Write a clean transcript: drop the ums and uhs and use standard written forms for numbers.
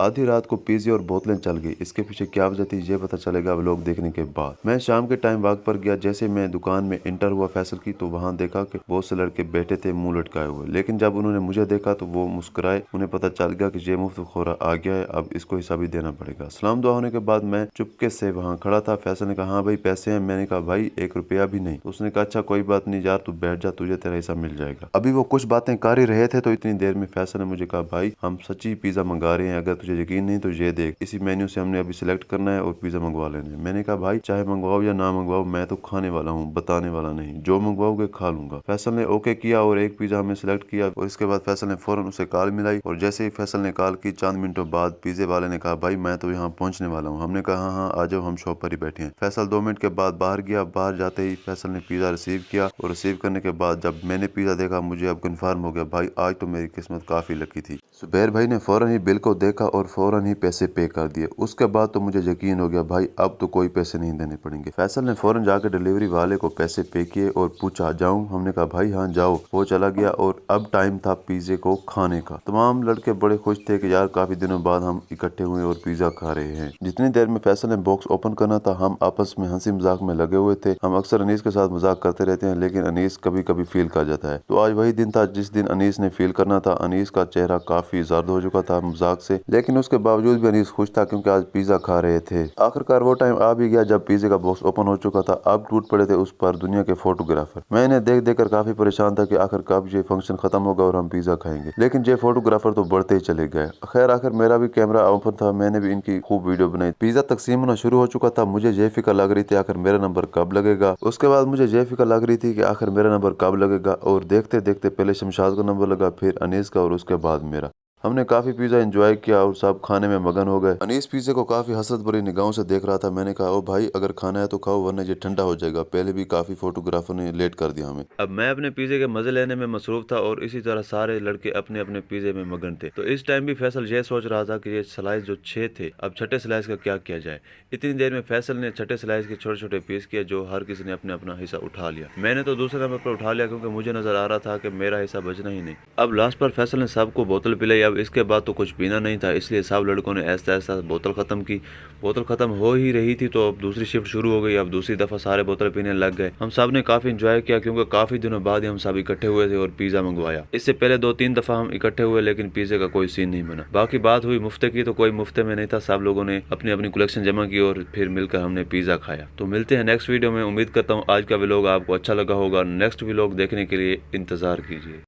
आधी रात को पिज्जे और बोतलें चल गई। इसके पीछे क्या वजह थी ये पता चलेगा व्लॉग देखने के बाद। मैं शाम के टाइम वॉक पर गया। जैसे मैं दुकान में इंटर हुआ फैसल की तो वहाँ देखा कि बहुत से लड़के बैठे थे मुंह लटकाए हुए, लेकिन जब उन्होंने मुझे देखा तो वो मुस्कुराए। उन्हें पता चल गया कि ये मुफ्तखोरा आ गया है, अब इसको हिसाब भी देना पड़ेगा। सलाम दुआ होने के बाद मैं चुपके से वहाँ खड़ा था। फैसल ने कहा हाँ भाई पैसे हैं। मैंने कहा भाई 1 रुपया भी नहीं। तो उसने कहा अच्छा कोई बात नहीं यार, तू बैठ जा, तुझे तेरा हिस्सा मिल जाएगा। अभी वो कुछ बातें कर ही रहे थे तो इतनी देर में फैसल ने मुझे कहा भाई हम सच्ची पिज्जा मंगा रहे हैं, अगर तुझे यकीन नहीं तो ये देख, इसी मेन्यू से हमने अभी सिलेक्ट करना है और पिज्जा मंगवा लेना है। मैंने कहा भाई चाहे मंगवाओ या ना मंगवाओ, मैं तो खाने वाला हूँ, बताने वाला नहीं। जो मंगवाओगे खा लूंगा। फैसल ने ओके किया और एक पिज्जा हमने सिलेक्ट किया और इसके बाद फैसल ने फौरन उसे कॉल मिलाई और जैसे ही फैसल ने कॉल की चंद मिनटों बाद पिज्जे वाले ने कहा भाई मैं तो यहाँ पहुंचने वाला हूँ। हमने कहा हाँ हाँ आ जाओ, हम शॉप पर ही बैठे हैं। फैसल 2 मिनट के बाद बाहर गया। बाहर जाते ही फैसल ने पिज्जा रिसीव किया और रिसीव करने के बाद जब मैंने पिज्जा देखा मुझे अब कन्फर्म हो गया भाई आज तो मेरी किस्मत काफी लकी थी। सुबैर भाई ने फौरन ही बिल को देखा और फौरन ही पैसे पे कर दिए। उसके बाद तो मुझे यकीन हो गया भाई अब तो कोई पैसे नहीं देने पड़ेंगे। फैसल ने फौरन जाकर डिलीवरी वाले को पैसे पे किए और पूछा जाऊं। हमने कहा भाई हाँ जाओ। वो चला गया और अब टाइम था पिज्जे को खाने का। तमाम लड़के बड़े खुश थे कि यार काफी दिनों बाद हम इकट्ठे हुए और पिज्जा खा रहे हैं। जितनी देर में फैसल ने बॉक्स ओपन करना था हम आपस में हंसी मजाक में लगे हुए थे। हम अक्सर अनीस के साथ मजाक करते रहते हैं लेकिन अनीस कभी कभी फील कर जाता है। तो आज वही दिन था जिस दिन अनीस ने फील करना था। अनीस का चेहरा काफी जर्द हो चुका था मजाक से, लेकिन उसके बावजूद भी अनीस खुश था क्योंकि आज पिज्जा खा रहे थे। आखिरकार वो टाइम आ भी गया जब पिज्जे का बॉक्स ओपन हो चुका था। अब टूट पड़े थे उस पर दुनिया के फोटोग्राफर। मैं इन्हें देख देख कर काफी परेशान था कि आखिर कब ये फंक्शन खत्म होगा और हम पिज्जा खाएंगे, लेकिन ये फोटोग्राफर तो बढ़ते ही चले गए। खैर आखिर मेरा भी कैमरा ओपन था, मैंने भी इनकी खूब वीडियो बनाई। पिज्जा तकसीम होना शुरू हो चुका था। मुझे ये फिक्र लग रही थी आखिर मेरा नंबर कब लगेगा। उसके बाद मुझे ये फिक्र लग रही थी कि आखिर मेरा नंबर कब लगेगा और देखते देखते पहले शमशाद का नंबर लगा, फिर अनीस का और उसके बाद मेरा। हमने काफी पिज्जा एंजॉय किया और सब खाने में मगन हो गए। अनीस पिज्जे को काफी हसरत भरी निगाहों से देख रहा था। मैंने कहा ओ भाई अगर खाना है तो खाओ वरना ये ठंडा हो जाएगा। पहले भी काफी फोटोग्राफर ने लेट कर दिया हमें। अब मैं अपने पिज्जे के मजे लेने में मसरूफ था और इसी तरह सारे लड़के अपने अपने पिज्जे में मगन थे। तो इस टाइम भी फैसल ये सोच रहा था कि ये स्लाइस जो 6 थे अब छठे स्लाइस का क्या किया जाए। इतनी देर में फैसल ने छठे स्लाइस के छोटे छोटे पीस किए जो हर किसी ने अपने अपना हिस्सा उठा लिया। मैंने तो दूसरे नंबर पर उठा लिया क्योंकि मुझे नजर आ रहा था कि मेरा हिस्सा बचना ही नहीं। अब लास्ट पर फैसल ने सबको बोतल पिलाई। अब इसके बाद तो कुछ पीना नहीं था, इसलिए सब लड़कों ने ऐसा ऐसा बोतल खत्म की। बोतल खत्म हो ही रही थी तो अब दूसरी शिफ्ट शुरू हो गई। अब दूसरी दफा सारे बोतल पीने लग गए। हम सब ने काफी इंजॉय किया क्योंकि काफी दिनों बाद ही हम सब इकट्ठे हुए थे और पिज्जा मंगवाया। इससे पहले 2-3 दफा हम इकट्ठे हुए लेकिन पिज्जे का कोई सीन नहीं बना। बाकी बात हुई मुफ्ते की तो कोई मुफ्ते में नहीं था। सब लोगों ने अपनी अपनी कलेक्शन जमा की और फिर मिलकर हमने पिज्जा खाया। तो मिलते हैं नेक्स्ट वीडियो में। उम्मीद करता हूँ आज का व्लॉग आपको अच्छा लगा होगा। नेक्स्ट व्लॉग देखने के लिए इंतजार कीजिए।